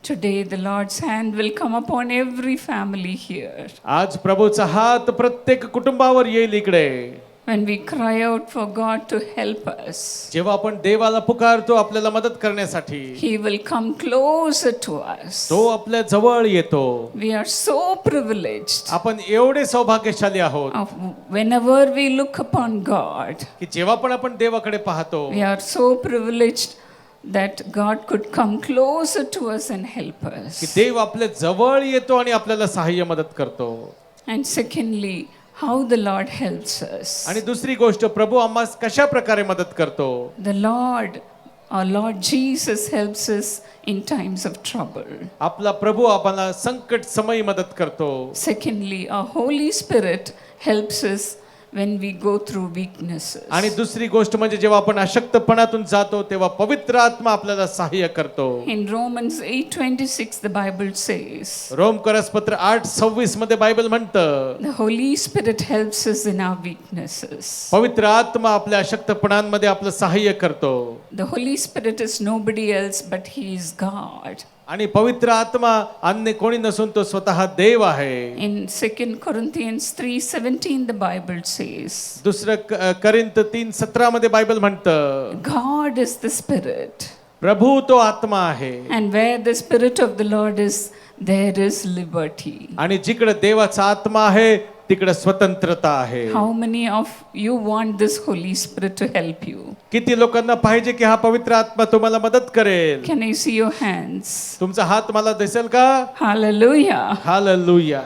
Today, the Lord's hand will come upon every family here. आज प्रभूचा हात प्रत्येक कुटुंबावर येईल इकडे. When we cry out for God to help us, जेव्हा आपण देवाला पुकारतो आपल्याला मदत करण्यासाठी, He will come closer to us. तो आपल्या जवळ येतो. We are so privileged. आपण एवढे सौभाग्यशाली आहोत Whenever we look upon God, की जेव्हा पण आपण देवाकडे पाहतो, we are so privileged that God could come closer to us and help की us. देव आपल्या जवळ येतो आणि आपल्याला सहाय्य मदत करतो. And secondly, how the Lord helps us. आणि दुसरी गोष्ट, प्रभू आम्हास कशा प्रकारे मदत करतो. The Lord, our Lord Jesus, helps us in times of trouble. आपला प्रभू आपल्याला संकट समयी मदत करतो. Secondly, our Holy Spirit helps us when we go through weaknesses. आणि दुसरी गोष्ट म्हणजे जेव्हा आपण अशक्तपणातून जातो तेव्हा पवित्र आत्मा आपल्याला सहाय्य करतो. In Romans 8:26, the Bible says, रोमकरसपत्र 8:26 मध्ये बायबल म्हणतं, the Holy Spirit helps us in our weaknesses. पवित्र आत्मा आपल्या अशक्तपणांमध्ये आपलं सहाय्य करतो. The Holy Spirit is nobody else but He is God. आणि पवित्र आत्मा अन्य कोणी नसून तो स्वतः देव आहे. In 2 Corinthians 3:17, the Bible says, दुसरं करिंथ 3:17 मध्ये बायबल म्हणतं, God is the Spirit. प्रभू तो आत्मा आहे. And where the Spirit of the Lord is, there is liberty. आणि जिकडे देवाचा आत्मा आहे तिकडे स्वतंत्रता आहे. How many of you want this Holy Spirit to help you? किती लोकांना पाहिजे की हा पवित्र आत्मा तुम्हाला मदत करेल. Can I see your hands? तुमचा हात मला दिसेल का? Hallelujah. Hallelujah.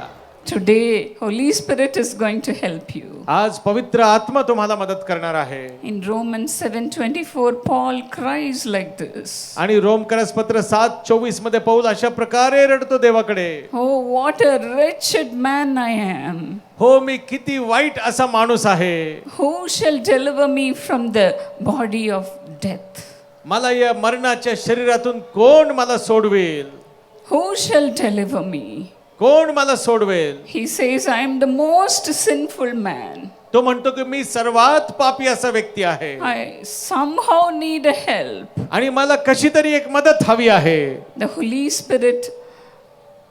Today, Holy Spirit is going to help you. आज पवित्र आत्मा तुम्हाला मदत करणार आहे. In Romans 7:24, Paul cries like this. आणि रोमकरसपत्र 7:24 मध्ये पौल अशा प्रकारे रडतो देवाकडे. Oh, what a wretched man I am. हो, मी किती वाईट असा माणूस आहे. Who shall deliver me from the body of death? मला या मरणाच्या शरीरातून कोण मला सोडवेल? Who shall deliver me? कोण मला सोडवेल? He says, I am the most sinful man. तो म्हणतो की मी सर्वात पापी असा व्यक्ती आहे I somehow need a help. आणि मला कशी तरी एक मदत हवी आहे. The Holy Spirit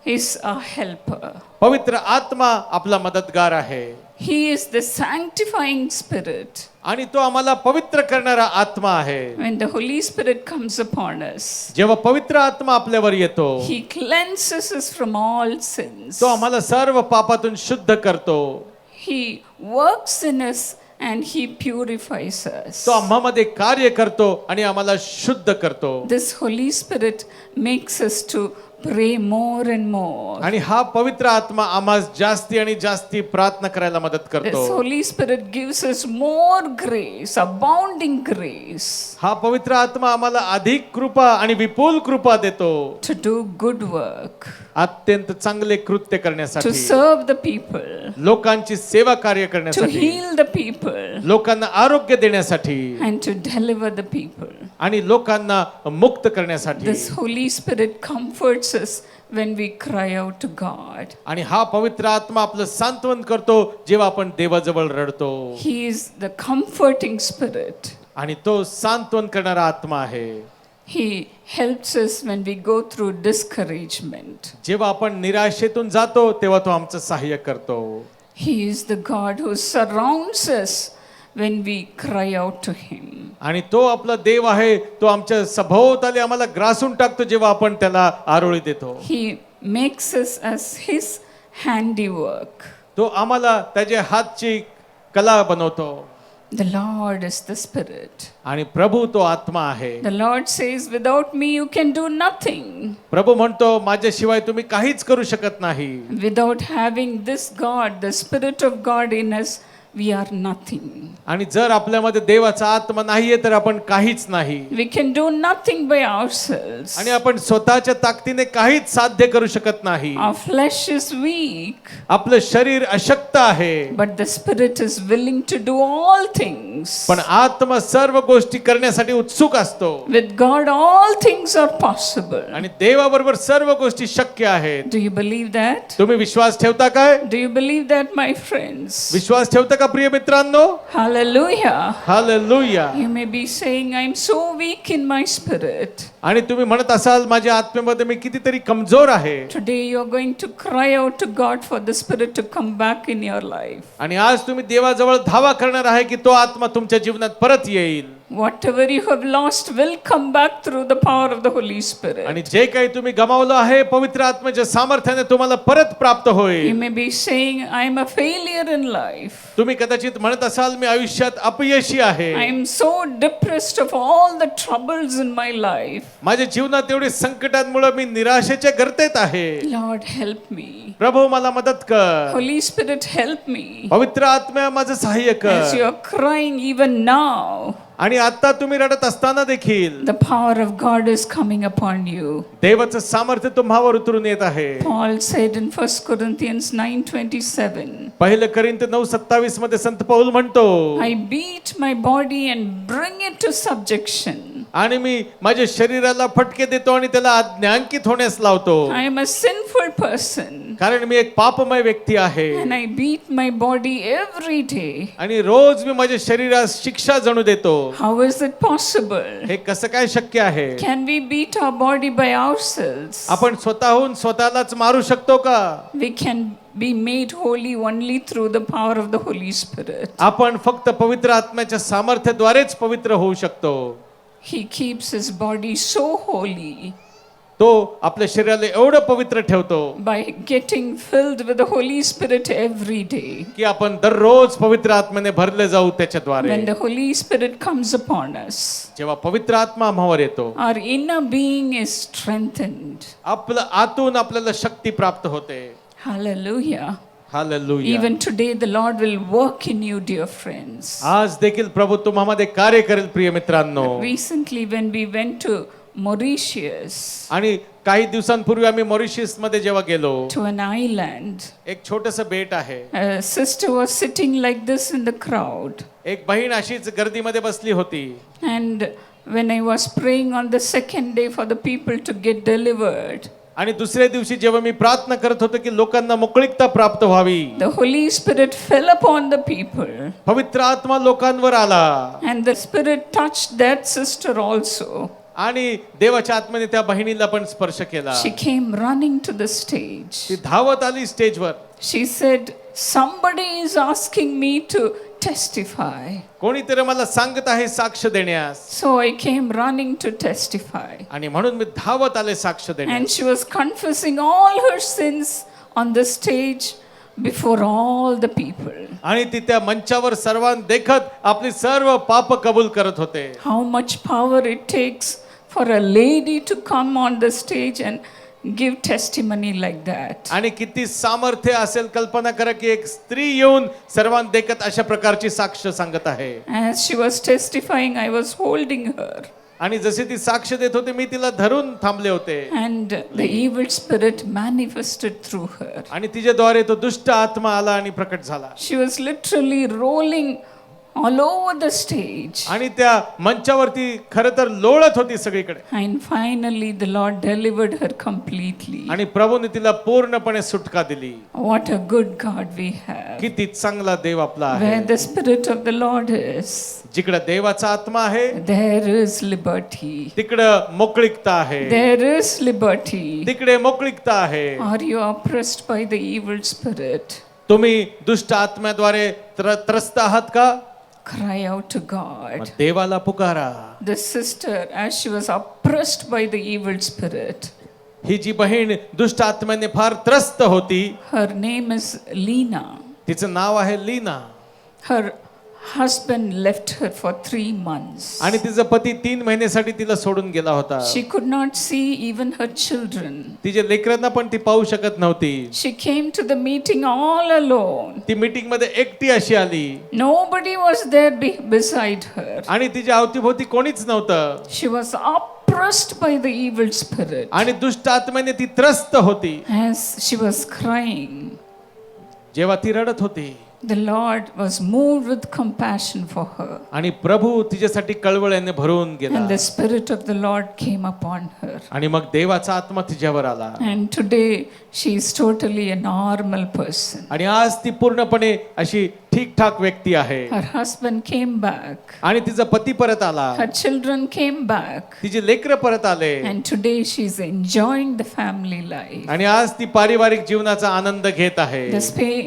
is a helper. पवित्र आत्मा आपला मदतगार आहे. He is the sanctifying Spirit. आणि तो आम्हाला पवित्र करणारा आत्मा आहे. When the Holy Spirit comes upon us, जेव्हा पवित्र आत्मा आपल्यावर येतो, He cleanses us from all sins. तो आम्हाला सर्व पापातून शुद्ध करतो. He works in us and He purifies us. तो आम्हामध्ये कार्य करतो आणि आम्हाला शुद्ध करतो. This Holy Spirit makes us to pray more and more. आणि हा पवित्र आत्मा आम्हाला जास्ती आणि जास्ती प्रार्थना करायला मदत This करतो. Holy Spirit gives us more grace, abounding grace, हा पवित्र आत्मा आम्हाला अधिक कृपा आणि विपुल कृपा देतो. to do good work, अत्यंत चांगले कृत्य to करण्यासाठी, serve the people, लोकांची सेवा कार्य to करण्यासाठी, heal the people, लोकांना आरोग्य देण्यासाठी and to deliver the people. आणि लोकांना मुक्त करण्यासाठी. This Holy Spirit comforts us when we cry out to God. आणि हा पवित्र आत्मा आपलं सांत्वन करतो जेव्हा आपण देवाजवळ रडतो. He is the comforting Spirit. आणि तो सांत्वन करणारा आत्मा आहे. He helps us when we go through discouragement. जेव्हा आपण निराशेतून जातो तेव्हा तो आमचं सहाय्य करतो. He is the God who surrounds us when we cry out to Him. आणि तो आपला देव आहे, तो आमच्या सभोवताली आम्हाला ग्रासून टाकतो जेव्हा आपण त्याला आरोळी देतो. He makes us as His handiwork. तो आम्हाला त्याच्या हातची कला बनवतो. The Lord is the Spirit. आणि प्रभू तो आत्मा आहे. The Lord says, without me you can do nothing. प्रभू म्हणतो माझ्याशिवाय तुम्ही काहीच करू शकत नाही. Without having this God, the Spirit of God in us, we are nothing. आणि जर आपल्यामध्ये देवाचा आत्मा नाहीये तर आपण काहीच नाही. We can do nothing by ourselves. आणि आपण स्वतःच्या ताकदीने काहीच साध्य करू शकत नाही. Our flesh is weak, आपलं शरीर अशक्त आहे, but the Spirit is willing to do all things. पण आत्मा सर्व गोष्टी करण्यासाठी उत्सुक असतो. With God, all things are possible. आणि देवाबरोबर सर्व गोष्टी शक्य आहेत. Do you believe that? तुम्ही विश्वास ठेवता काय? Do you believe that, my friends? विश्वास ठेवता का प्रिय मित्रांनो? Hallelujah. Hallelujah. You may be saying, I'm so weak in my spirit. आणि तुम्ही म्हणत असाल माझ्या आत्म्यामध्ये मी कितीतरी कमजोर आहे. Today you're going to cry out to God for the Spirit to come back in your life. आणि आज तुम्ही देवाजवळ धावा करणार आहे की तो आत्मा तुमच्या जीवनात परत येईल. Whatever you have lost will come back through the power of the Holy Spirit. आणि जे काही तुम्ही गमावलं आहे पवित्र आत्म्याच्या सामर्थ्याने तुम्हाला परत प्राप्त You होईल. may be saying, I'm a failure in life. तुम्ही कदाचित म्हणत असाल मी आयुष्यात अपयशी आहे. I'm so depressed of all the troubles in my life. माझ्या जीवनात एवढी संकटांमुळे मी निराशेच्या गर्तेत आहे. Lord, help me. प्रभू मला मदत कर. Holy Spirit, help me. पवित्र आत्म्या माझं सहाय्य As कर. you're crying even now, आणि आता तुम्ही रडत असताना देखील the power of God is coming upon you. देवाचं सामर्थ्य तुम्हावर उतरून येत आहे. Paul said in 1 Corinthians 9:27, पहिलं करिंथ 9:27 मध्ये संत पौल म्हणतो, I beat my body and bring it to subjection. आणि मी माझ्या शरीराला फटके देतो आणि त्याला आज्ञांकित होण्यास लावतो. I am a sinful person कारण मी एक पापमय व्यक्ती आहे and I beat my body every day. आणि रोज मी माझ्या शरीरास शिक्षा जणू देतो. How is it possible? हे कसं काय शक्य आहे? Can we beat our body by ourselves? आपण स्वतःहून स्वतःलाच मारू शकतो का? We can be made holy only through the power of the Holy Spirit. आपण फक्त पवित्र आत्म्याच्या सामर्थ्याद्वारेच पवित्र होऊ शकतो. He keeps his body so holy तो आपल्या शरीराला एवढं पवित्र ठेवतो by getting filled with the Holy Spirit every day. की आपण दररोज पवित्र आत्म्याने भरले जाऊ त्याच्याद्वारे. When the Holy Spirit comes upon us, जेव्हा पवित्र आत्मा आम्हावर येतो our inner being is strengthened. आपलं आतून आपल्याला शक्ती प्राप्त होते. Hallelujah. Hallelujah. Even today, the Lord will work in you, dear friends. आज देखील प्रभू तुम्हामध्ये कार्य करेल प्रिय मित्रांनो. Recently, when we went to Mauritius, आणि काही दिवसांपूर्वी आम्ही मॉरिशस मध्ये जेव्हा गेलो, to an island, एक छोटस बेट आहे. a sister was sitting like this in the crowd. एक बहीण अशीच गर्दीमध्ये बसली होती. And when I was praying on the second day for the people to get delivered, आणि दुसऱ्या दिवशी जेव्हा मी प्रार्थना करत होतो की लोकांना मोकळीकता प्राप्त व्हावी, the Holy Spirit fell upon the people. पवित्र आत्मा लोकांवर आला And the Spirit touched that sister also. आणि देवाच्या आत्म्याने त्या बहिणीला पण स्पर्श केला. She came running to the stage. ती धावत आली स्टेजवर. She said, somebody is asking me to testify. कोणीतरी मला सांगत आहे साक्ष देण्यास. So I came running to testify. आणि म्हणून मी धावत आले साक्ष देण्यास. And she was confessing all her sins on the stage before all the people. आणि ती त्या मंचावर सर्वांना देखत आपली सर्व पाप कबूल करत होते. How much power it takes for a lady to come on the stage and give testimony like that. आणि किती सामर्थ्य असेल कल्पना करा की एक स्त्री येऊन सर्वांना देखत अशा प्रकारची साक्ष सांगत आहे. As she was testifying, I was holding her. आणि जसे ती साक्ष देत होते मी तिला धरून थांबले होते. And the evil spirit manifested through her. आणि तिच्याद्वारे तो दुष्ट आत्मा आला आणि प्रकट झाला. She was literally rolling all over the stage. आणि त्या मंचावरती खरं तर लोळत होती सगळीकडे. And finally the Lord delivered her completely. आणि प्रभूने तिला पूर्णपणे सुटका दिली. What a good God we have. किती चांगला देव आपला आहे. Where the Spirit of the Lord is, जिकडे देवाचा आत्मा आहे there is liberty. तिकडं मोकळीकता आहे. There is liberty. तिकडे मोकळीकता आहे. Are you oppressed by the evil spirit? तुम्ही दुष्ट आत्म्याद्वारे त्रस्त आहात का? Cry out to God. मग देवाला पुकारा. The sister, as she was oppressed by the evil spirit, ही जी बहीण दुष्ट आत्म्याने फार त्रस्त होती, her name is Lena. तिचं नाव आहे Leena. Her husband left her for 3 months. आणि तिचा पती 3 महिन्यासाठी तिला सोडून गेला होता. She could not see even her children. तिच्या लेकरांना पण ती पाहू शकत नव्हती. She came to the meeting all alone. ती मीटिंग मध्ये एकटी अशी आली Nobody was there beside her. आणि तिच्या अवतीभोवती कोणीच नव्हतं. She was oppressed by the evil spirit. आणि दुष्ट आत्म्याने ती त्रस्त होती. As she was crying, जेव्हा ती रडत होती, the Lord was moved with compassion for her. आणि प्रभू तिच्यासाठी कळवळ्याने भरून गेला. And the Spirit of the Lord came upon her. आणि मग देवाचा आत्मा तिच्यावर आला. And today she is totally a normal person. आणि आज ती पूर्णपणे अशी ठीकठाक व्यक्ती आहे Her husband came back. आणि तिचा पती परत आला, Her children came back. तिची लेकरं परत आले And today she's enjoying the family life. आणि आज ती पारिवारिक जीवनाचा आनंद घेत आहे. The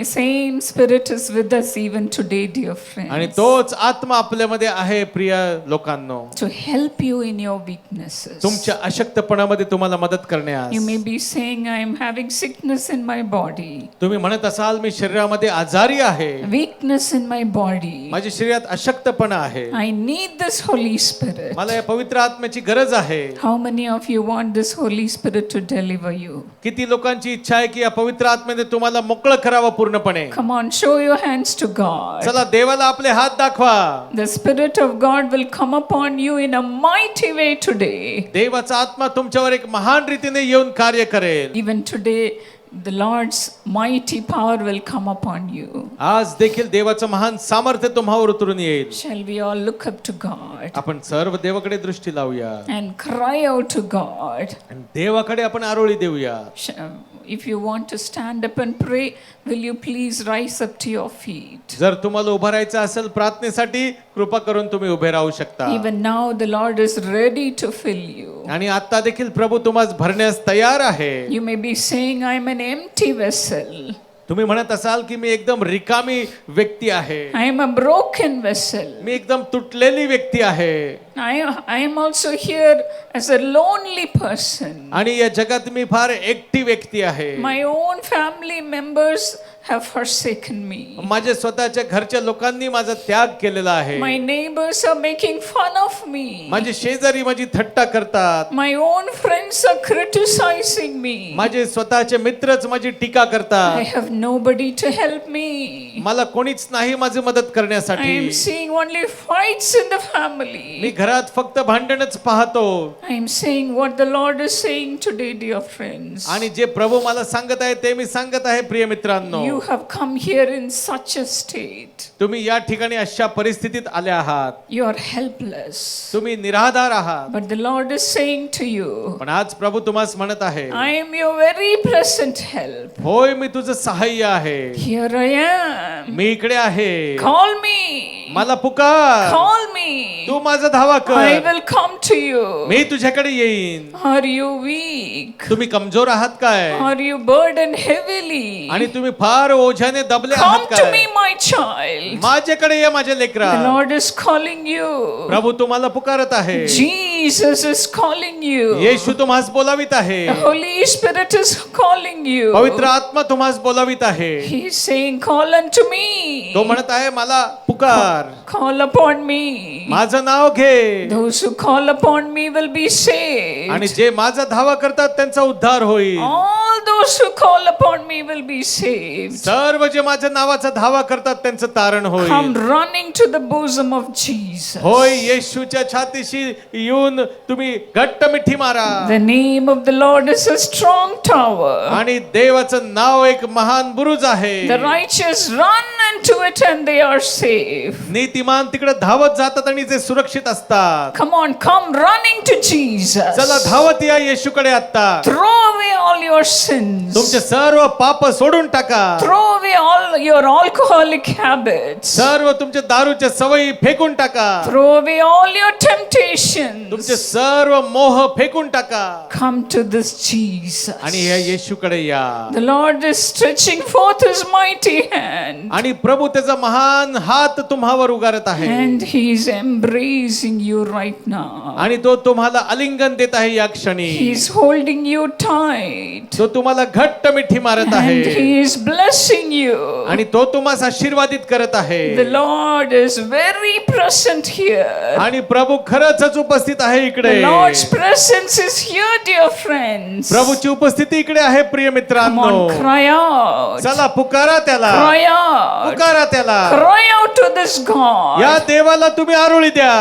same spirit is with us even today, dear आणि friends. तोच आत्मा आपल्यामध्ये आहे प्रिय लोकांनो, To help you in your weaknesses. तुमच्या अशक्तपणामध्ये तुम्हाला मदत करण्यास. You may be saying, I am having sickness in my body, तुम्ही म्हणत असाल मी शरीरामध्ये आजारी आहे, weakness in my body. माझ्या शरीरात अशक्तपणा आहे, I need this Holy Spirit. मला या पवित्र आत्म्याची गरज आहे. How many of you want this Holy Spirit to deliver you? किती लोकांची इच्छा आहे की या पवित्र आत्म्याने तुम्हाला मोकळं करावं पूर्णपणे. Come on, show your hands to God. चला देवाला आपले हात दाखवा. The Spirit of God will come upon you in a mighty way today. देवाचा आत्मा तुमच्यावर एक महान रीतीने येऊन कार्य करेल. Even today, the Lord's mighty power will come upon you. आज देखील देवाचं महान सामर्थ्य तुम्हावर उतरून येईल. Shall we all look up to God आपण सर्व देवाकडे दृष्टी लावूया and cry out to God? आणि देवाकडे आपण आरोळी देऊया. If you want to stand up and pray, will you please rise up to your feet? जर तुम्हाला उभं राहायचं असेल प्रार्थनेसाठी, कृपा करून तुम्ही उभे राहू शकता. Even now, the Lord is ready to fill you. आणि आता देखील प्रभू तुम्हाला भरण्यास तयार आहे. You may be saying, I'm an empty vessel. तुम्ही म्हणत असाल की मी एकदम रिकामी व्यक्ती आहे, I am a broken vessel. मी एकदम तुटलेली व्यक्ती आहे I am also here as a lonely person. आणि या जगात मी फार एकटी व्यक्ती आहे. My own family members have forsaken me. माझ्या स्वतःच्या घरच्या लोकांनी माझा त्याग केलेला आहे. My neighbors are making fun of me. माझे शेजारी माझी थट्टा करतात. My own friends are criticizing me. माझे स्वतःचे मित्रच माझी टीका I करतात. have nobody to help me. मला कोणीच नाही माझी मदत I करण्यासाठी. am seeing only fights in the family. मी घरात फक्त भांडणच पाहतो. I am saying what the Lord is saying today, dear friends. आणि जे प्रभू मला सांगत आहे ते मी सांगत आहे प्रिय मित्रांनो. You have come here in such a state. तुम्ही या ठिकाणी अशा परिस्थितीत आले आहात. You are helpless. तुम्ही निराधार आहात. But the Lord is saying to you, पण आज प्रभू तुम्हाला म्हणत आहे, I am your very present help. होय मी तुझं सहाय्य आहे. Here I am. मी इकडे आहे. Call me. मला पुकार. Call me. तू माझा धावा I कर. will come to you. मी तुझ्याकडे येईन. Are you weak? तुम्ही कमजोर आहात काय? Are you burdened heavily? आणि तुम्ही फार ओझ्याने दबले Come आहात to me, काय? my child. माझ्याकडे ये माझ्या लेकरा. The Lord is calling you. प्रभू तुम्हाला पुकारत आहे. Jesus is calling you. येशू तुम्हास बोलावित आहे. The Holy Spirit is calling you. पवित्र आत्मा तुम्हास बोलावित आहे. He is saying, call unto me. तो म्हणत आहे मला पुकार. Call upon me. माझं नाव घे. Those who call upon me will be saved. आणि जे माझा धावा करतात त्यांचा उद्धार होईल. All those who call upon me will be saved. सर्व जे माझ्या नावाचा धावा करतात त्यांचं तारण Come होईल. running to the bosom of Jesus. होय येशूच्या छातीशी येऊन तुम्ही घट्ट मिठी मारा. The name of the Lord is a strong tower. आणि देवाचं नाव एक महान बुरुज आहे. The righteous run into it and they are safe. नीतिमान तिकडे धावत जातात आणि ते सुरक्षित असतात. Come on, come running to Jesus. चला धावत या येशूकडे आता. Throw away all your sins. तुमचे सर्व पाप सोडून टाका. Throw away all your alcoholic habits. सर्व तुमचे दारूच्या सवयी फेकून टाका. Throw away all your temptations. तुमचे सर्व मोह फेकून टाका Come to this Jesus. आणि या येशूकडे या. The Lord is stretching forth his mighty hand. आणि प्रभू त्याचा महान हात तुम्हावर उगारत आहे. And he is embracing you right now. आणि तो तुम्हाला आलिंगन देत आहे या क्षणी. He is holding you tight. तो तुम्हाला घट्ट मिठी मारत And आहे he is blessing you. आणि तो तुम्हाला आशीर्वादित करत आहे. The Lord is very present here. आणि प्रभू खरंच उपस्थित आहे इकडे. The Lord's presence is here, dear friends. प्रभूची उपस्थिती इकडे आहे प्रिय Come मित्रांनो. on, cry out. चला पुकारा त्याला. Cry out. पुकारा त्याला. Cry out to this God. या देवाला तुम्ही आरोळी द्या.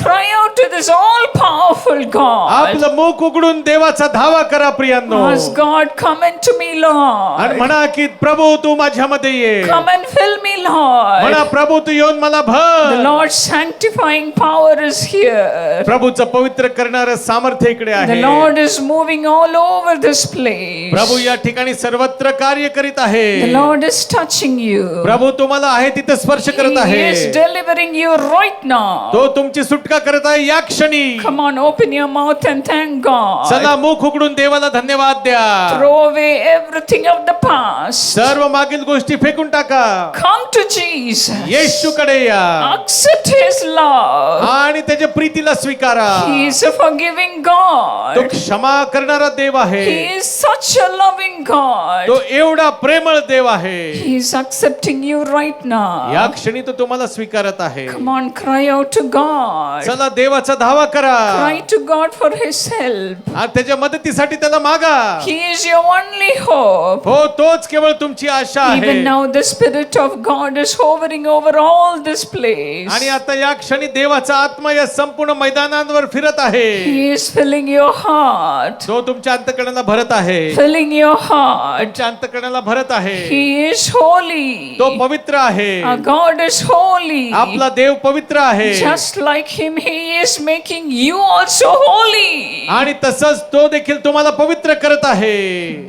Cry out to this all-powerful God. आपलं मुख उघडून देवाचा धावा करा प्रियांनो. Ask God, come into me, आणि Lord. म्हणा की प्रभू तू माझ्यामध्ये ये. Come and fill me, Lord. म्हणा प्रभू तू येऊन मला The भर. Lord's sanctifying power is here. प्रभूचं पवित्र करणारं सामर्थ्य इकडे The आहे. Lord is moving all over this place. प्रभू या ठिकाणी सर्वत्र कार्य करीत आहे. The Lord is touching you. प्रभू तुम्हाला आहे तिथे स्पर्श करत He आहे. is delivering you right now. तो तुमची सुटका करत आहे या क्षणी. Come on, open your mouth and thank God. चला मुख उघडून देवाला धन्यवाद द्या. Throw away everything of the past. सर्व मागील गोष्टी फेकून टाका. Come to Jesus. येशूकडे या Accept His love. आणि त्याच्या प्रीतीला स्वीकारा. He is a forgiving God. तो क्षमा करणारा देव आहे. He is such a loving God. तो एवढा प्रेमळ देव आहे. He is accepting you right now. या क्षणी तो तुम्हाला स्वीकारत आहे. Come on, cry out to God. चला देवाचा धावा करा. Cry to God for His help. आणि त्याच्या मदतीसाठी त्याला मागा. He is your only hope. हो तोच केवळ तुमची आशा आहे. Even now the Spirit of God is hovering over all this place. आणि आता या क्षणी देवाचा आत्मा या संपूर्ण मैदानांवर फिरत आहे. He is filling your heart. तो तुमच्या अंतःकरणाला भरत आहे. Filling your heart. तुमच्या अंतःकरणाला भरत आहे. He is holy. तो पवित्र आहे. Our God is holy. आपला देव पवित्र आहे. Just like Him, He is making you also holy. आणि तसंच तो देखील तुम्हाला पवित्र करत आहे.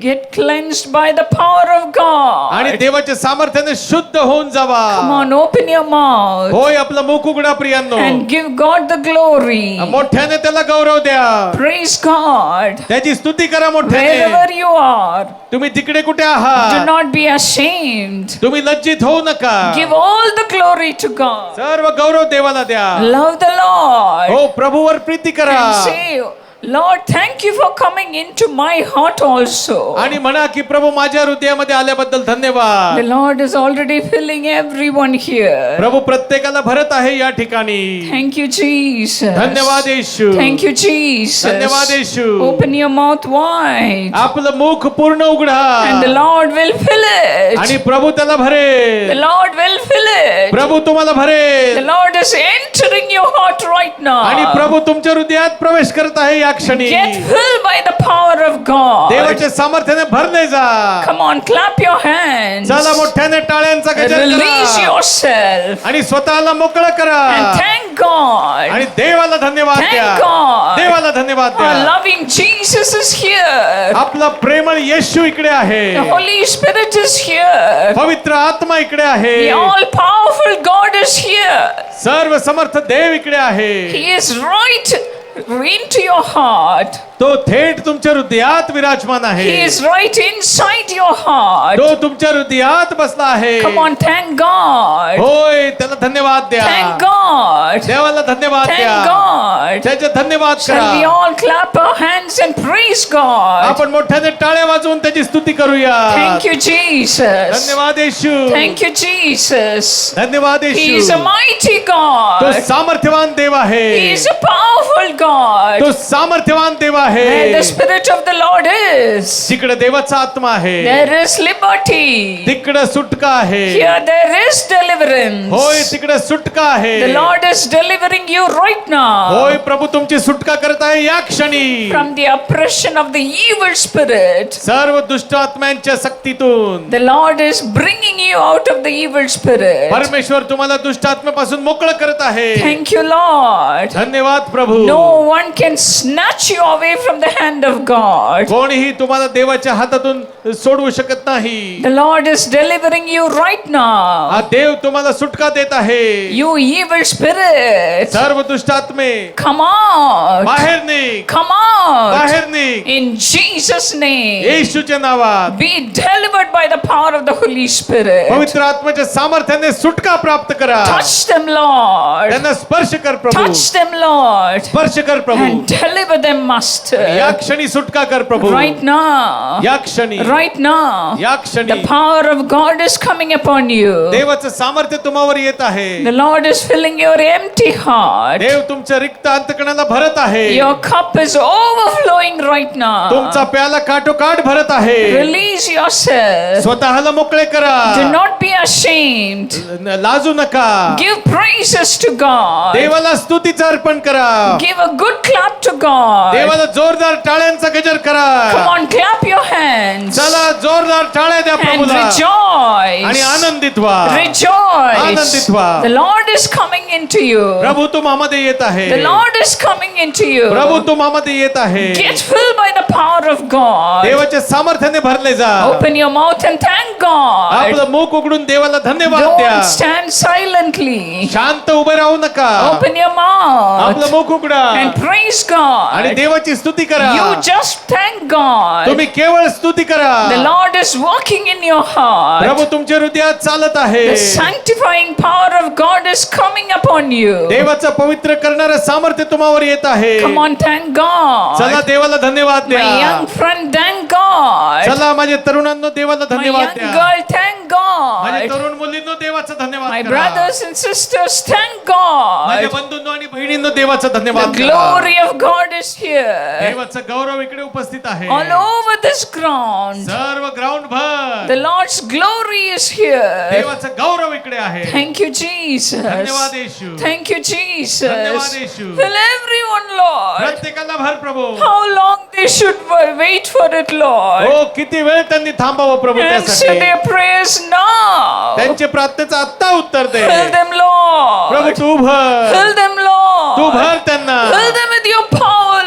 Get cleansed by the power of God. आणि देवाच्या सामर्थ्याने शुद्ध होऊन जावा. Come on, open your mouth होय आपलं मुख उघडा प्रियांनो. and give God the glory. मोठ्याने त्याला गौरव द्या. Praise God. त्याची स्तुती करा मोठ्याने. Wherever you are, तुम्ही तिकडे कुठे do आहात not be ashamed. तुम्ही लज्जित होऊ नका. Give all the glory to God. सर्व गौरव देवाला द्या. Love the Lord. हो प्रभूवर प्रीती करा. And say, Lord, thank you for coming into my heart also. आणि म्हणा की प्रभू माझ्या हृदयामध्ये आल्याबद्दल धन्यवाद. The Lord is already filling everyone here. प्रभू प्रत्येकाला भरत आहे या ठिकाणी. Thank you, Jesus. धन्यवाद येशू. Thank you, Jesus. धन्यवाद येशू. Open your mouth wide. आपलं मुख पूर्ण उघडा. And the Lord will fill आणि it. प्रभू त्याला The भरेल. Lord will fill it. प्रभू तुम्हाला The भरेल. Lord is entering your heart right आणि now. प्रभू तुमच्या हृदयात प्रवेश करत आहे या क्षणी. Get filled by the power of God. देवाच्या सामर्थ्याने भरले जा. Come on, clap your hands. चला मोठ्याने टाळ्यांचा गजर Release करा. yourself. आणि स्वतःला मोकळं करा. And thank God. आणि देवाला धन्यवाद Thank द्या. God. देवाला धन्यवाद Our द्या. loving Jesus is here. आपला प्रेमळ येशू इकडे आहे. The Holy Spirit is here. पवित्र आत्मा इकडे आहे. The all-powerful God is here. सर्व समर्थ देव इकडे आहे. He is right into your heart. तो थेट तुमच्या हृदयात विराजमान आहे. He is right inside your heart. तो तुमच्या हृदयात बसला आहे. Come on, thank God. होय त्याला धन्यवाद द्या. Thank God. देवाला धन्यवाद Thank द्या. God. त्याचे धन्यवाद Shall we करा. all clap our hands and praise God? आपण मोठ्याने टाळ्या वाजवून त्याची स्तुती करूया. Thank you, Jesus. धन्यवाद येशू. Thank you, Jesus. धन्यवाद He is Yeshu. a mighty तो God. सामर्थ्यवान देव आहे. He is a powerful God. तो सामर्थ्यवान देव आहे. Where the Spirit of the Lord is, तिकडे देवाचा आत्मा आहे. there is liberty. तिकडे सुटका आहे. Here there is deliverance. होय तिकडे सुटका आहे. The Lord is delivering you right now होय प्रभू तुमची सुटका करत आहे या क्षणी. from the oppression of the evil spirit. सर्व दुष्ट आत्म्यांच्या सक्तीतून The Lord is bringing you out of the evil spirit. परमेश्वर तुम्हाला दुष्ट आत्म्यापासून मोकळं करत आहे. Thank you, Lord. धन्यवाद प्रभू. No one can snatch you away from the hand of God. कोणीही तुम्हाला देवाच्या हातातून सोडवू शकत नाही. The Lord is delivering you right now. हा देव तुम्हाला सुटका देत आहे. You evil spirit, सर्व दुष्ट आत्मे come out. बाहेर निघ. Come out. बाहेर निघ. In Jesus' name. येशूच्या नावात Be delivered by the power of the Holy Spirit. पवित्र आत्म्याच्या सामर्थ्याने सुटका प्राप्त करा. Touch them, Lord. त्यांना स्पर्श कर प्रभू. Touch them, Lord. स्पर्श कर प्रभू. And deliver them, या Master. क्षणी सुटका कर प्रभू. Right now. या क्षणी Right now. या क्षणी The power of God is coming upon you. देवाचं सामर्थ्य तुम्हावर येत आहे. The Lord is filling your empty heart. देव तुमच्या रिक्त अंतकणाला भरत आहे. Your cup is overflowing right now. तुमचा प्याला काठोकाठ भरत आहे. Release yourself. स्वतःला मोकळे करा. Do not be ashamed. लाजू नका. Give praises to God. देवाला स्तुतीचं अर्पण करा. Give a good clap to God. देवाला जोरदार टाळ्यांचा गजर करा. Come on, clap your hands. चला जोरदार टाळ्या द्या And प्रभूला आणि rejoice. आनंदित व्हा. Rejoice. आनंदित व्हा. The Lord is coming into you. प्रभू तुम्हामध्ये येत आहे. The Lord is coming into you. प्रभू तुम्हामध्ये येत आहे. Get filled by the power of God. देवाच्या सामर्थ्याने भरले जा. Open your mouth and thank God. आपलं मुख उघडून देवाला धन्यवाद द्या. Don't stand silently. शांत उभे राहू नका. Open your mouth आपलं मुख उघडा and praise आणि God. देवाची स्तुती करा. You just thank God. तुम्ही केवळ स्तुती करा. The Lord is working in your heart. प्रभू तुमच्या हृदयात चालत आहे. The sanctifying power of God is coming upon you. देवाचं पवित्र करणारं सामर्थ्य तुम्हावर येत आहे. Come on, thank God. चला देवाला धन्यवाद My द्या. young friend, thank God. चला माझे तरुणांनो देवाला My धन्यवाद young द्या. girl, thank माझे God. तरुण मुलींनो देवाचं My धन्यवाद करा. brothers and sisters, thank माझ्या God. बंधूंनो आणि बहिणींनो देवाचं The धन्यवाद करा. glory of God is here. देवाचं गौरव इकडे उपस्थित आहे. All over this ground. सर्व ग्राउंड भर The Lord's glory is here. देवाचं गौरव इकडे आहे. Thank you, Jesus. धन्यवाद येशू. Thank you, Jesus. धन्यवाद येशू. Fill everyone, Lord. प्रत्येकाला भर प्रभू. How long they should wait for it, Lord. हो किती वेळ त्यांनी थांबावं प्रभू Answer त्यासाठी. their prayers now. त्यांचे प्रार्थनेचं आत्ता उत्तर दे. Fill them, प्रभू Lord. तू भर. Fill them, तू Lord. भर त्यांना. Fill them with your power,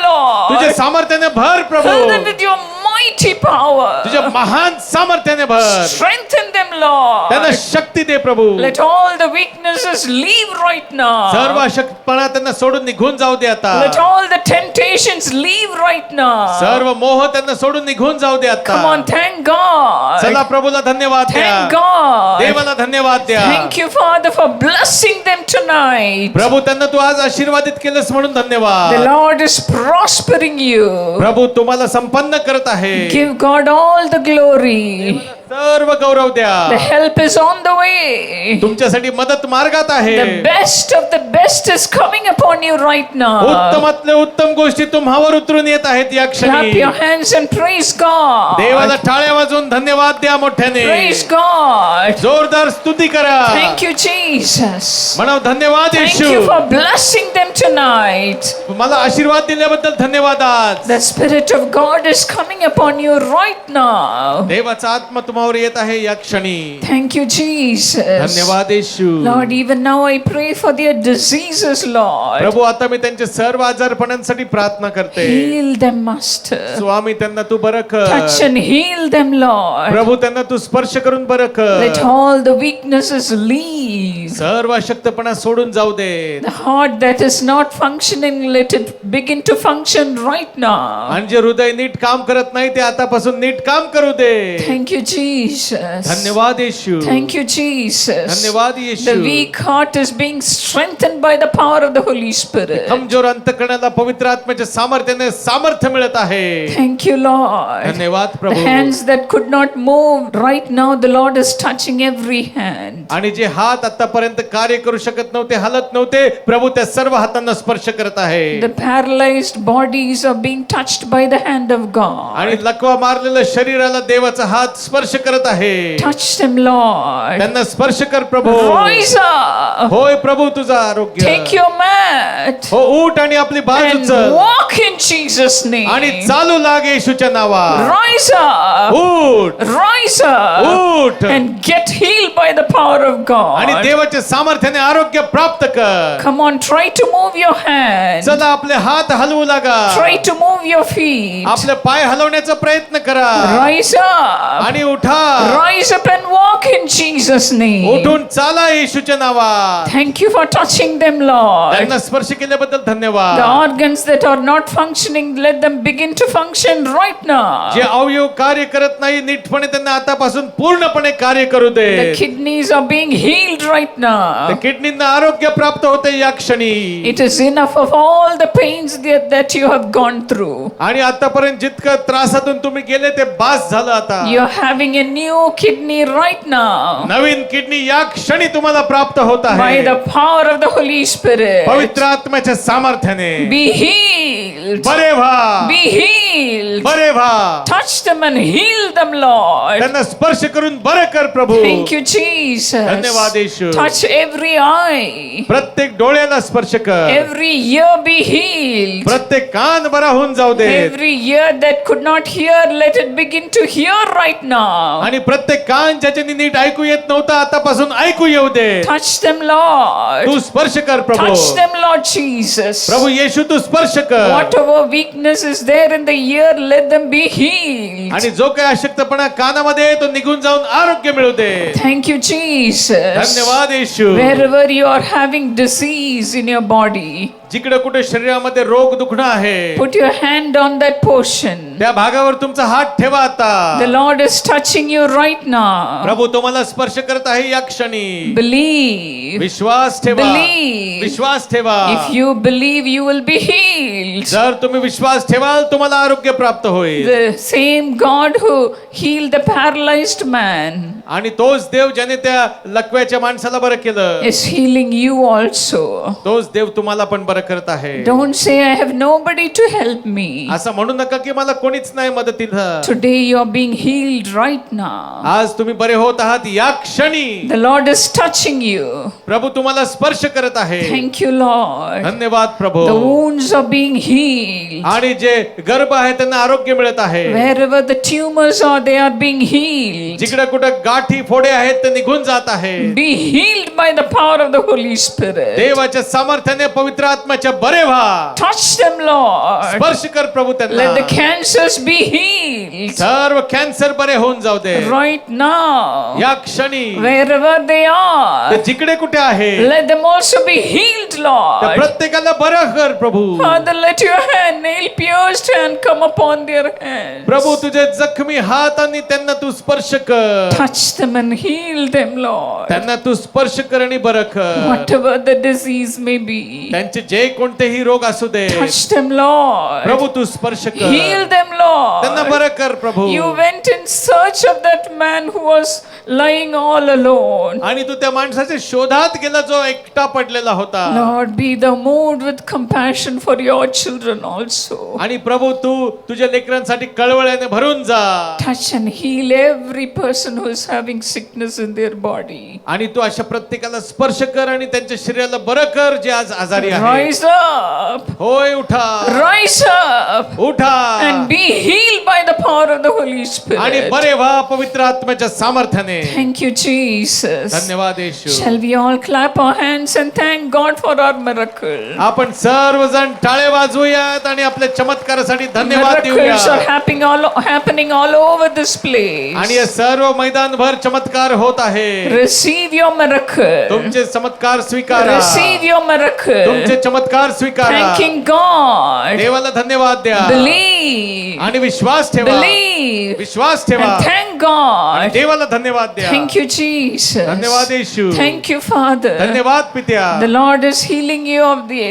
तुझ्या Lord. सामर्थ्याने भर प्रभू. Fill them with your mighty power. तुझ्या महान सामर्थ्याने भर. Strengthen them, Lord. त्यांना शक्ती दे प्रभू. Let all the weaknesses leave right सर्व now. अशक्तपणा त्यांना सोडून निघून जाऊ दे आता. Let all the temptations leave right now. सर्व मोह त्यांना सोडून निघून जाऊ दे आता. Come on, thank God. चला प्रभूला धन्यवाद द्या. Thank God. देवाला धन्यवाद द्या. Thank you, Father, for blessing them tonight. प्रभू त्यांना तू आज आशीर्वादित केलंस म्हणून The धन्यवाद. Lord is prospering you. प्रभू तुम्हाला संपन्न करत आहे. Give God all the glory. सर्व गौरव द्या. The help is on the way. तुमच्यासाठी मदत मार्गात आहे. The best of the best is coming upon you right now. उत्तमातले उत्तम गोष्टी तुम्हावर उतरून येत आहेत या Clap क्षणी. your hands and praise God. देवाला टाळ्या वाजवून धन्यवाद द्या मोठ्याने. Praise God. जोरदार स्तुती करा. Thank you, Jesus. म्हणा धन्यवाद Thank Yeshu. you for blessing them tonight. मला आशीर्वाद दिल्याबद्दल धन्यवाद आज. The Spirit of God is coming upon you right now. देवाचा आत्मा तुम्हावर येत आहे या क्षणी. Thank you, Jesus. धन्यवाद येशू. Lord, even now I pray for their diseases, Lord. प्रभू आता मी त्यांच्या सर्व आजारपणांसाठी प्रार्थना करते. Heal them, Master. स्वामी त्यांना तू बरं Touch कर. and heal them, Lord. प्रभू त्यांना तू स्पर्श करून बरं Let कर. all the weaknesses leave. सर्व अशक्तपणा सोडून जाऊ दे. The heart that is not functioning, let it begin to function right now. आणि जे हृदय नीट काम करत नाही ते आतापासून नीट काम करू दे. Thank you, Jesus. धन्यवाद येशू. Thank you, Jesus. धन्यवाद येशू. The weak heart is being strengthened by the power of the Holy Spirit. कमजोर अंतकरणाला पवित्र आत्म्याच्या सामर्थ्याने सामर्थ्य मिळत आहे. Thank you, Lord. धन्यवाद The Prabhu. hands that could not move, right now the Lord is touching every hand. आणि जे हात आतापर्यंत कार्य करू शकत नव्हते, हलत नव्हते, प्रभू त्या सर्व हातांना स्पर्श करत आहे. The paralyzed bodies are being touched by the hand of God. आणि लकवा मारलेल्या शरीराला देवाचा हात स्पर्श करत आहे. Touch them, Lord. त्यांना स्पर्श कर प्रभू. Rise up. होय प्रभू तुझं आरोग्य. Take your mat हो उठ आणि आपली बाजू and चल walk in Jesus' आणि name. चालू लाग येशूच्या नावात. Rise up. उठ Rise up. उठ And get healed by the power of आणि God. देवाच्या सामर्थ्याने आरोग्य प्राप्त कर. Come on, try to move your hand. चला आपले हात हलवू लागा. Try to move your feet. आपले पाय हलवण्याचा प्रयत्न करा Rise up. आणि उठा. Rise up and walk in Jesus' name. उठून चाला येशूच्या नावात. Thank you for touching them, Lord. त्यांना स्पर्श केल्याबद्दल The धन्यवाद. organs that are not functioning, let them begin to function right now. जे अवयव कार्य करत नाही नीटपणे त्यांना आतापासून पूर्णपणे कार्य करू दे. The kidneys are being healed right त्या now. किडनींना आरोग्य प्राप्त होते या क्षणी. It is enough of all the pains that you have gone through. आणि आतापर्यंत जितकं त्रासातून तुम्ही गेले ते बास झालं आता. You're having a new kidney right now. Naveen kidney या क्षणी तुम्हाला प्राप्त होत By आहे. the power of the Holy Spirit. पवित्र आत्म्याच्या सामर्थ्याने. Be healed. बरे व्हा. Be healed. बरे व्हा. Touch them and heal them, Lord. त्यांना स्पर्श करून बरे कर प्रभू. Thank you, Jesus. धन्यवाद येशू. Touch every eye. प्रत्येक डोळ्याला स्पर्श कर. Every ear be healed. प्रत्येक कान बरा होऊन जाऊ दे. Every ear that could not hear, let it begin to hear right now. now. आणि प्रत्येक कान ज्याच्यानी नीट ऐकू येत नव्हतं आतापासून ऐकू येऊ दे. Touch them, Lord. तू स्पर्श कर प्रभू. Touch them, Lord Jesus. प्रभू येशू तू स्पर्श कर. Whatever weakness is there in the ear, let them be healed. आणि जो काही अशक्तपणा कानामध्ये आहे, तो निघून जाऊन आरोग्य मिळू दे. Thank you, Jesus. धन्यवाद येशू. Wherever you are having disease in your body, जिकडे कुठे शरीरामध्ये रोग दुखणं आहे, put your hand on that portion. त्या भागावर तुमचा हात ठेवा आता. The Lord is touching you right now. प्रभू तुम्हाला स्पर्श करत आहे या क्षणी. Believe. विश्वास ठेवा. Believe. विश्वास ठेवा. If you believe, you will be healed. जर तुम्ही विश्वास ठेवाल तुम्हाला आरोग्य प्राप्त होईल. The same God who healed the paralyzed man आणि तोच देव ज्याने त्या लकव्याच्या माणसाला बरं केलं, is healing you also. तोच देव तुम्हाला पण बरं करत आहे. Don't say, I have nobody to help me. असं म्हणू नका की मला कोणीच नाही मदतीला. Today you are being healed right now. आज तुम्ही बरे होत आहात या क्षणी. The Lord is touching you. प्रभू तुम्हाला स्पर्श करत आहे. Thank you, Lord. धन्यवाद प्रभू. The wounds are being healed. आणि जे गर्भ आहे त्यांना आरोग्य मिळत आहे. Wherever the tumors are, they are being healed. जिकडे कुठे गाठी फोडे आहेत ते निघून जात आहे. Be healed by the power of the Holy Spirit. देवाच्या सामर्थ्याने पवित्र आत्म्याच्या बरे व्हा. Touch them, Lord. स्पर्श कर प्रभू Let the त्यांना. cancers be healed सर्व कॅन्सर बरे होऊन जाऊ दे right now. या क्षणी. Wherever they ते are, जिकडे कुठे आहे let them also be healed, त्या Lord. प्रत्येकाला बरं कर प्रभू. Father, let your hand, nail pierced hand, come upon their hands. प्रभू तुझे जखमी हात आणि त्यांना तू स्पर्श कर. Touch them and heal them, Lord. त्यांना तू स्पर्श कर आणि बरं कर. Whatever the disease may be, त्यांचे जे कोणतेही रोग असू दे touch them, Lord. प्रभू तू स्पर्श कर. Heal them, त्यांना Lord. बरं कर प्रभू. You went in search of that man who was lying all alone. आणि तू त्या माणसाच्या शोधात गेला जो एकटा पडलेला होता. Lord, be the moved with compassion for your children also. आणि प्रभू तू तुझ्या लेकरांसाठी कळवळ्याने भरून जा. Touch and heal every person who is having sickness in their body. आणि तू अशा प्रत्येकाला स्पर्श कर आणि त्यांच्या शरीराला बरं कर जे आज आजारी आहे. Rise up. होय उठा. Rise up. उठा And be healed by the power of the Holy आणि Spirit. बरे व्हा पवित्र आत्म्याच्या सामर्थ्याने. Thank you, Jesus. धन्यवाद येशू. Shall we all clap our hands and thank God for our miracle? आपण सर्वजण टाळे वाजवूयात आणि आपल्या चमत्कारासाठी धन्यवाद Miracles देऊया. are happening all over this place. आणि हे सर्व मैदानभर चमत्कार होत आहे. Receive your miracle. तुमचे चमत्कार स्वीकारा. Receive your miracle. तुमचे चमत्कार स्वीकारा. Thanking God. देवाला धन्यवाद द्या. Believe. आणि विश्वास ठेवा. Believe. विश्वास ठेवा. And thank God. देवाला धन्यवाद द्या. Thank you, Jesus. धन्यवाद येशू. Thank you, Father. धन्यवाद पित्या. The Lord is healing you of the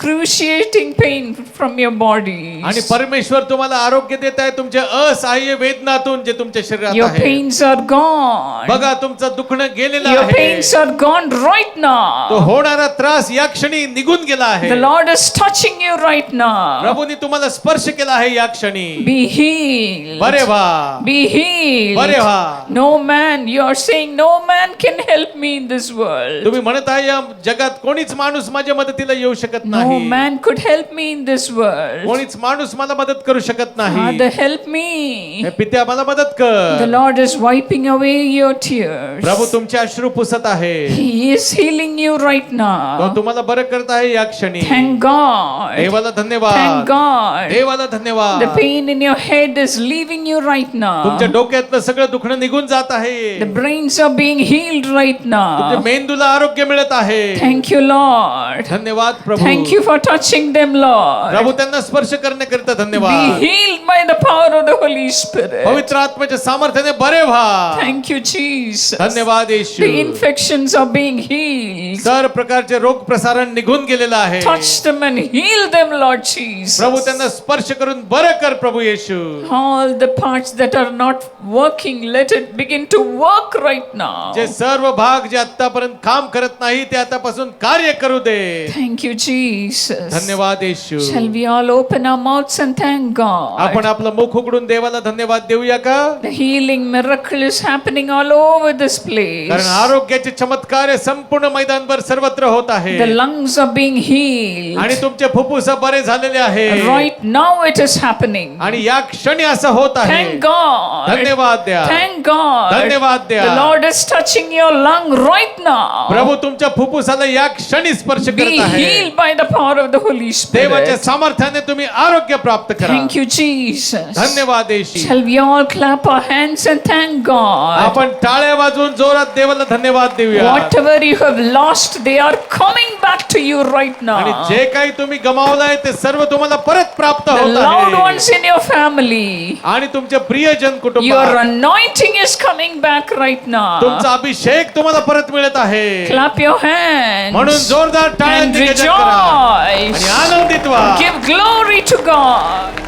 excruciating pain from your body. आणि परमेश्वर तुम्हाला आरोग्य देत आहे तुमच्या असहाय्य वेदनातून जे तुमच्या शरीरात Your आहे. pains are gone. बघा तुमचं दुखणं गेलेलं Your आहे. pains are gone right तो now. होणारा त्रास या क्षणी निघून गेला आहे. The Lord is touching you right now. प्रभूने तुम्हाला स्पर्श केला आहे या क्षणी. Be healed. बरे व्हा. Be healed. बरे व्हा. No man, you are saying, no man can help me in this world. तुम्ही म्हणत आहे या जगात कोणीच माणूस माझ्या मदतीला येऊ शकत No नाही. man could help me in this world. कोणीच माणूस मला मदत करू शकत नाही. Father, help हे me. पित्या मला मदत The कर. Lord is wiping away your tears. प्रभू तुमचे अश्रू पुसत आहे. He is healing you right तो now. तुम्हाला बरं करत आहे या क्षणी. Thank God. देवाला Thank धन्यवाद. God. देवाला धन्यवाद. The pain in your head is leaving you right तुमच्या now. डोक्यातलं सगळं दुखणं निघून जात आहे. The brains are being healed right तुमच्या now. मेंदूला आरोग्य मिळत आहे. Thank you, Lord. धन्यवाद प्रभू. Thank you for touching them, Lord. प्रभू त्यांना स्पर्श करण्याकरिता Be धन्यवाद. healed by the power of the Holy Spirit. पवित्र आत्म्याच्या सामर्थ्याने बरे व्हा. Thank you, Jesus. धन्यवाद येशू. The infections are being healed. सर्व प्रकारचे रोग प्रसारण निघून गेलेलं आहे. Touch them and heal them, Lord Jesus. प्रभू त्यांना स्पर्श करून बरं कर प्रभू येशू. All the parts that are not working, let it begin to work right now. जे सर्व भाग जे आतापर्यंत काम करत नाही ते आतापासून कार्य करू दे. Thank you, Jesus. धन्यवाद येशू. Shall we all open our mouths and thank God? आपण आपलं मुख उघडून देवाला धन्यवाद देऊया का? The healing miracle is happening all over this कारण place. आरोग्याचे चमत्कार हे संपूर्ण मैदानभर सर्वत्र होत आहे. The lungs are being healed. healed. आणि तुमचे फुफ्फुस बरे झालेले आहे Right now it is happening. आणि या क्षणी असं होत आहे. Thank God. धन्यवाद द्या. Thank God. धन्यवाद द्या. The Lord is touching your lung right now. प्रभू तुमच्या फुफ्फुसाला या क्षणी स्पर्श Be करत आहे. healed by the power of the Holy देवाच्या Spirit. सामर्थ्याने तुम्ही आरोग्य प्राप्त करा. Thank you, Jesus. धन्यवाद येशू. Shall we all clap our hands and thank God? आपण टाळ्या वाजवून जोरात देवाला धन्यवाद देऊया. Whatever you have lost, they are coming back to you right आणि now. जे काही तुम्ही गमावलंय ते सर्व तुम्हाला परत प्राप्त The होत loved आहे. ones in your family, आणि तुमचे प्रियजन your कुटुंबात anointing is coming back right now. तुमचा अभिषेक तुम्हाला परत मिळत आहे. Clap your hands म्हणून जोरदार and टाळ्यांनी गजर करा rejoice. आणि आनंदित व्हा. Give glory to God.